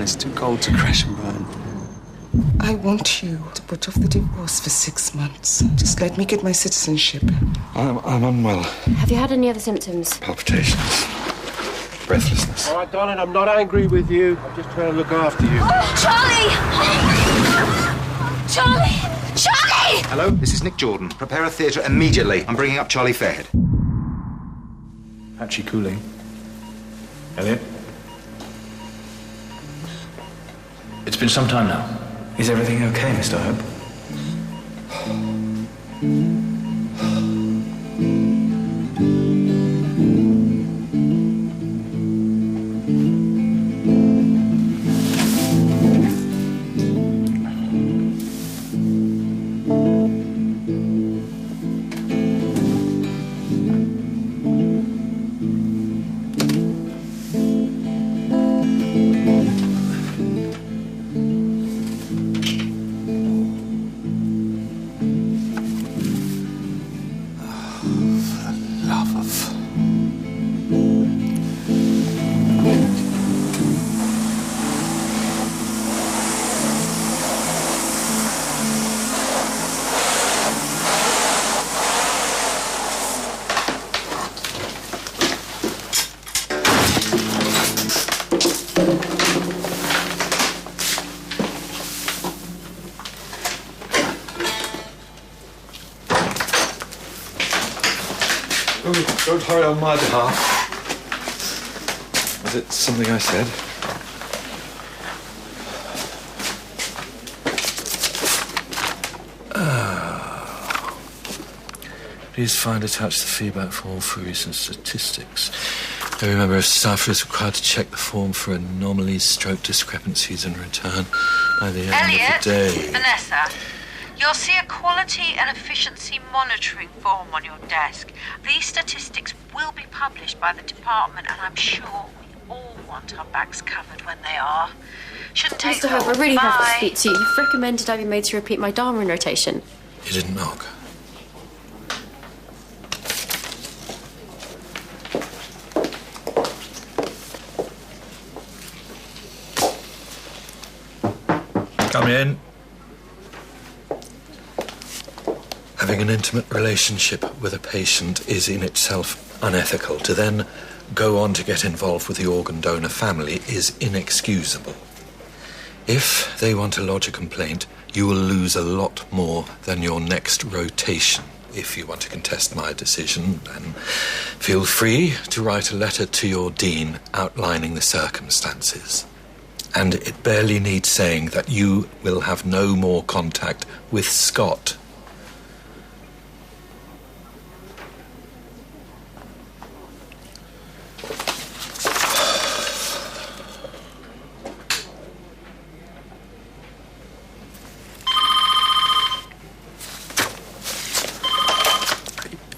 It's too cold to crash and burn. I want you to put off the divorce for 6 months. Just let me get my citizenship. I'm unwell. Have you had any other symptoms? Palpitations. Breathlessness. All right, darling, I'm not angry with you. I'm just trying to look after you. Oh, Charlie! Charlie! Charlie! Hello, this is Nick Jordan. Prepare a theatre immediately. I'm bringing up Charlie Fairhead. Patchy cooling. Elliot? It's been some time now. Is everything okay, Mr. Hope? Don't hurry on my behalf. Was it something I said? Please find attached the feedback form for recent statistics. Every member of staff is required to check the form for anomalies, stroke discrepancies, and return by the end of the day. Vanessa, you'll see a quality and efficiency monitoring form on your desk. These statistics will be published by the department, and I'm sure we all want our backs covered when they are. Shouldn't take Mr. Hope, I really Bye. have to speak to you. You've recommended I be made to repeat my Dharma rotation. You didn't knock. Come in. Having an intimate relationship with a patient is in itself unethical. To then go on to get involved with the organ donor family is inexcusable. If they want to lodge a complaint, you will lose a lot more than your next rotation. If you want to contest my decision, then feel free to write a letter to your dean outlining the circumstances. And it barely needs saying that you will have no more contact with Scott.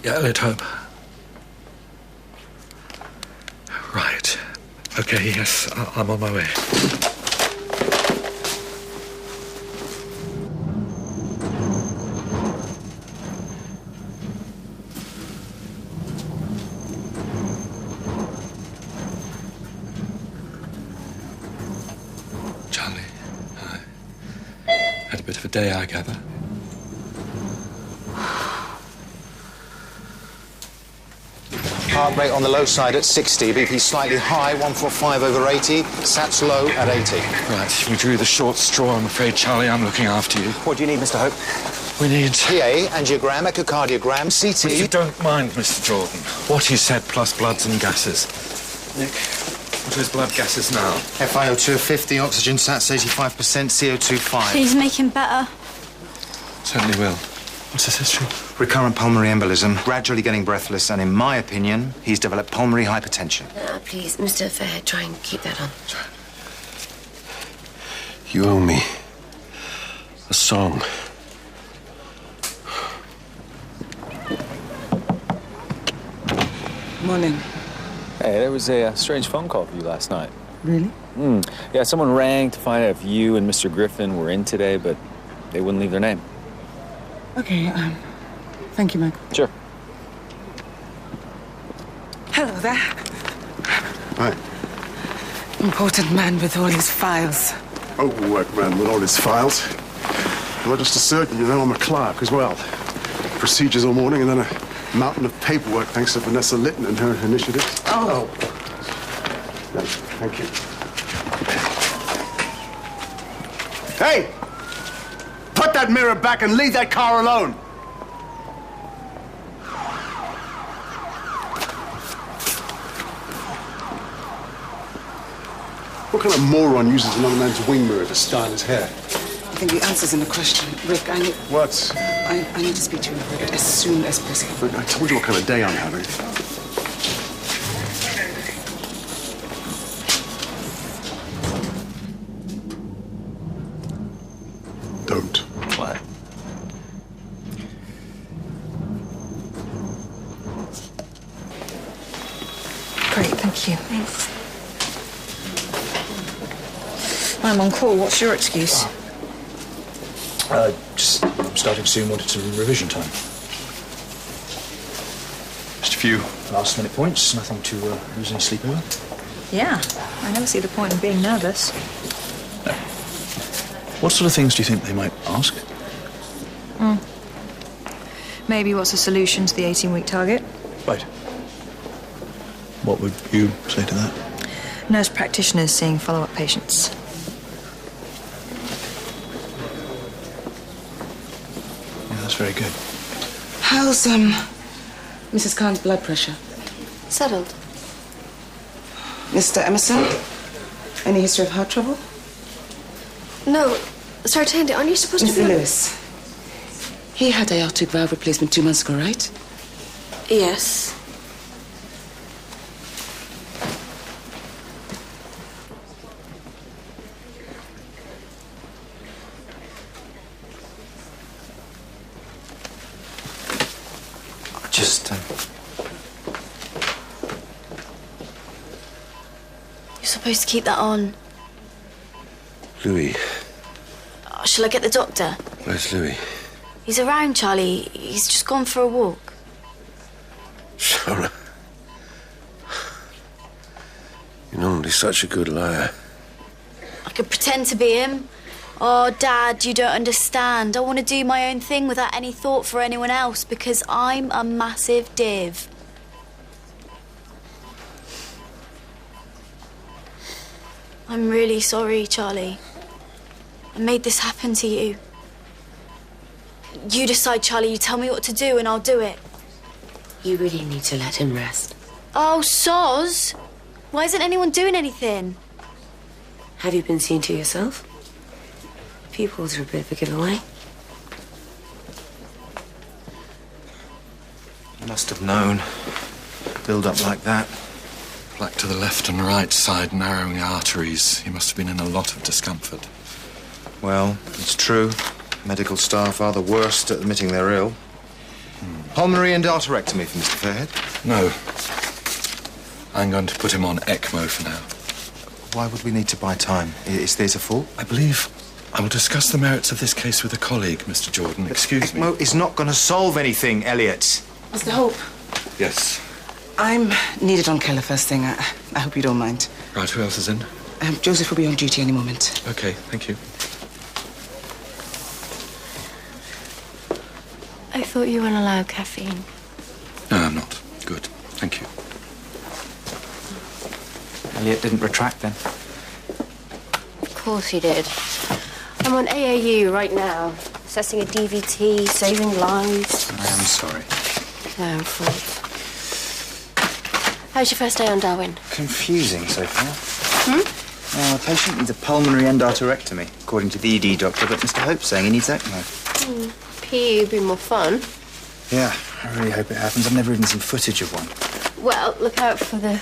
Yeah, Elliot Hope. Right. Okay, yes, I'm on my way. Charlie, hi. Had a bit of a day, I gather. Heart rate on the low side at 60, BP slightly high, 145 over 80, SATs low at 80. Right, we drew the short straw, I'm afraid, Charlie. I'm looking after you. What do you need, Mr. Hope? We need... PA, angiogram, echocardiogram, CT... If you don't mind, Mr. Jordan, what he said plus bloods and gases. Nick, what are his blood gases now? FiO2 of 50, oxygen SATs 85%, CO2 5. Please make him better. Certainly will. What's his history? Recurrent pulmonary embolism, gradually getting breathless, and in my opinion, he's developed pulmonary hypertension. Please, Mr. Fairhead, try and keep that on. Sorry. You owe me a song. Morning. Hey, there was a strange phone call for you last night. Really? Yeah, someone rang to find out if you and Mr. Griffin were in today, but they wouldn't leave their name. Okay, thank you, Michael. Sure. Hello there. Hi. Important man with all his files. Overworked man with all his files. Well, just a surgeon, you know, I'm a clerk as well. Procedures all morning and then a mountain of paperwork thanks to Vanessa Litton and her initiatives. Oh. No, thank you. Hey! Put that mirror back and leave that car alone! What kind of moron uses another man's wing mirror to style his hair? I think the answer's in the question. Rick, I need... What? I need to speak to you about it as soon as possible. Look, I told you what kind of day I'm having. Don't. What? Great, thank you. Thanks. I'm on call. What's your excuse? Just starting soon, wanted some revision time. Just a few last-minute points, nothing to lose any sleep over. Yeah, I never see the point in being nervous. No. What sort of things do you think they might ask? Maybe what's the solution to the 18-week target? Right. What would you say to that? Nurse practitioners seeing follow-up patients. That's very good. How's, Mrs. Khan's blood pressure? Settled. Mr. Emerson? Any history of heart trouble? No. Sorry, Thandie, aren't you supposed to Mr. be... Lewis. He had aortic valve replacement 2 months ago, right? Yes. Just, You're supposed to keep that on. Louis. Oh, shall I get the doctor? Where's Louis? He's around, Charlie. He's just gone for a walk. Charlie. You're normally such a good liar. I could pretend to be him. Oh, Dad, you don't understand. I want to do my own thing without any thought for anyone else because I'm a massive div. I'm really sorry, Charlie. I made this happen to you. You decide, Charlie. You tell me what to do and I'll do it. You really need to let him rest. Oh, soz. Why isn't anyone doing anything? Have you been seen to yourself? Pupils are a bit of a giveaway. you must have known. Build up like that. Black to the left and right side, narrowing arteries. You must have been in a lot of discomfort. Well, it's true. Medical staff are the worst at admitting they're ill. Pulmonary endarterectomy for Mr. Fairhead? No. I'm going to put him on ECMO for now. Why would we need to buy time? Is theatre full? I believe I will discuss the merits of this case with a colleague, Mr. Jordan. Excuse me. ECMO is not going to solve anything, Elliot. Mr. Hope. Yes. I'm needed on Keller first thing. I hope you don't mind. Right, who else is in? Joseph will be on duty any moment. Okay, thank you. I thought you weren't allowed caffeine. No, I'm not. Good. Thank you. Elliot didn't retract then? Of course he did. I'm on AAU right now, assessing a DVT, saving lives. I am sorry. No fault. How's your first day on Darwin? Confusing so far. A patient needs a pulmonary endarterectomy, according to the ED doctor, but Mr. Hope's saying he needs ECMO. PE would be more fun. Yeah, I really hope it happens. I've never even seen footage of one. Well, look out for the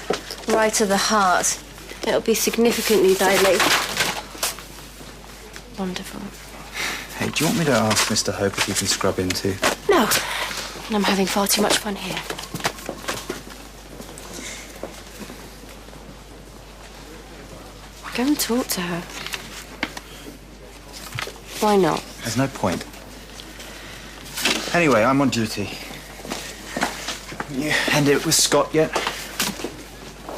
right of the heart. It'll be significantly dilated. Wonderful. Hey, do you want me to ask Mr. Hope if you can scrub in too? No, I'm having far too much fun here. Go and talk to her. Why not? There's no point. Anyway, I'm on duty. You ended it with Scott yet?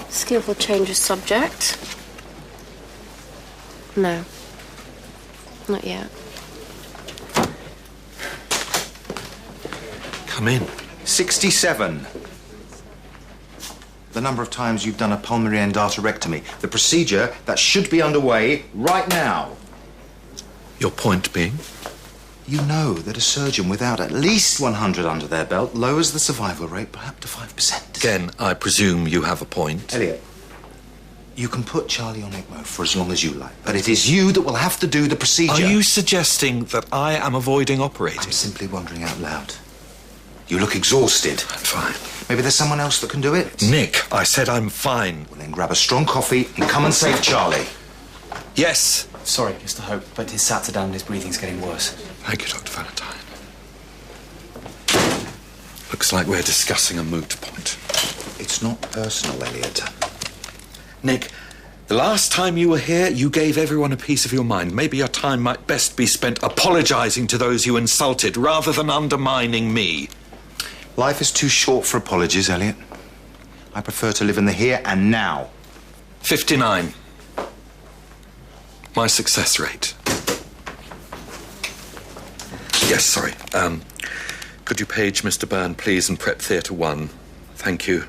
Skillful change of subject. No. Not yet. Come in. 67. The number of times you've done a pulmonary endarterectomy. The procedure that should be underway right now. Your point being? You know that a surgeon without at least 100 under their belt lowers the survival rate by up to 5%. Again, I presume you have a point. Elliot, you can put Charlie on ECMO for as long as you like, but it is you that will have to do the procedure. Are you suggesting that I am avoiding operating? I'm simply wondering out loud. You look exhausted. I'm fine. Maybe there's someone else that can do it? Nick, I said I'm fine. Well, then grab a strong coffee and come and save Charlie. Yes. Sorry, Mr. Hope, but his sats are down and his breathing's getting worse. Thank you, Dr. Valentine. Looks like we're discussing a moot point. It's not personal, Elliot. Nick, the last time you were here, you gave everyone a piece of your mind. Maybe your time might best be spent apologising to those you insulted rather than undermining me. Life is too short for apologies, Elliot. I prefer to live in the here and now. 59. My success rate. Yes, sorry. Could you page Mr. Byrne, please, and prep Theatre 1? Thank you.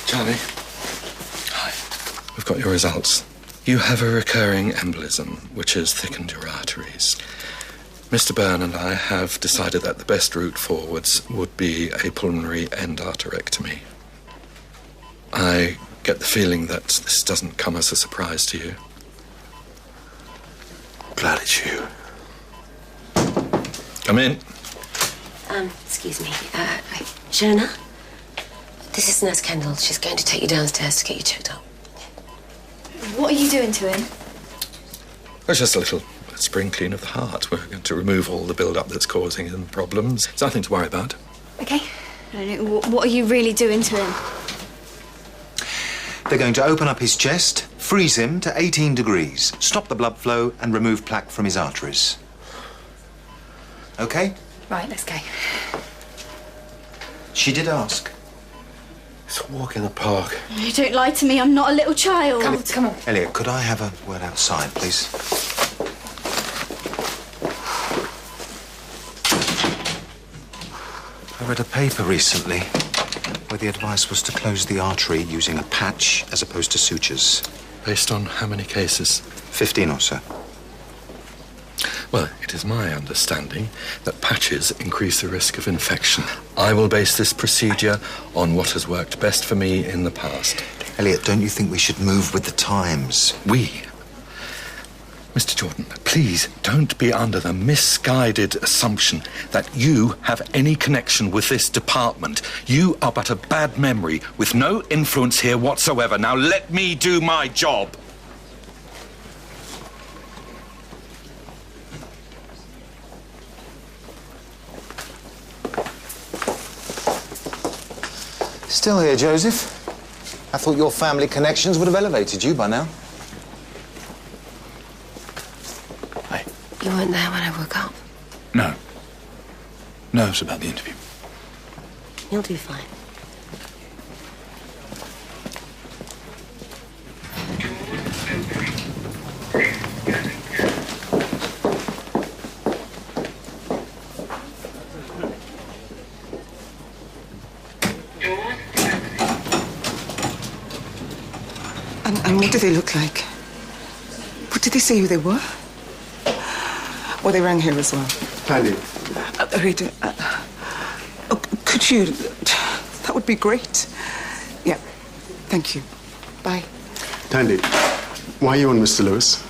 Charlie. Hi. We've got your results. You have a recurring embolism, which has thickened your arteries. Mr. Byrne and I have decided that the best route forwards would be a pulmonary endarterectomy. I get the feeling that this doesn't come as a surprise to you. Glad it's you. Come in. Excuse me. Shona? This is Nurse Kendall. She's going to take you downstairs to get you checked up. What are you doing to him? It's just a little spring clean of the heart. We're going to remove all the build-up that's causing him problems. It's nothing to worry about. Okay. What are you really doing to him? They're going to open up his chest, freeze him to 18 degrees, stop the blood flow, and remove plaque from his arteries. Okay? Right, let's go. She did ask. It's a walk in the park. You don't lie to me. I'm not a little child. Come on. Elliot, could I have a word outside, please? I read a paper recently where the advice was to close the artery using a patch as opposed to sutures. Based on how many cases? 15 or so. Well, it is my understanding that patches increase the risk of infection. I will base this procedure on what has worked best for me in the past. Elliot, don't you think we should move with the times? We? Mr. Jordan, please don't be under the misguided assumption that you have any connection with this department. You are but a bad memory with no influence here whatsoever. Now let me do my job. Still here, Joseph? I thought your family connections would have elevated you by now. You weren't there when I woke up. No. Nerves about the interview. You'll do fine. And what do they look like? What did they say who they were? Well, they rang here as well. Thandie. Rita, could you... That would be great. Yeah, thank you. Bye. Thandie, why are you on Mr. Lewis?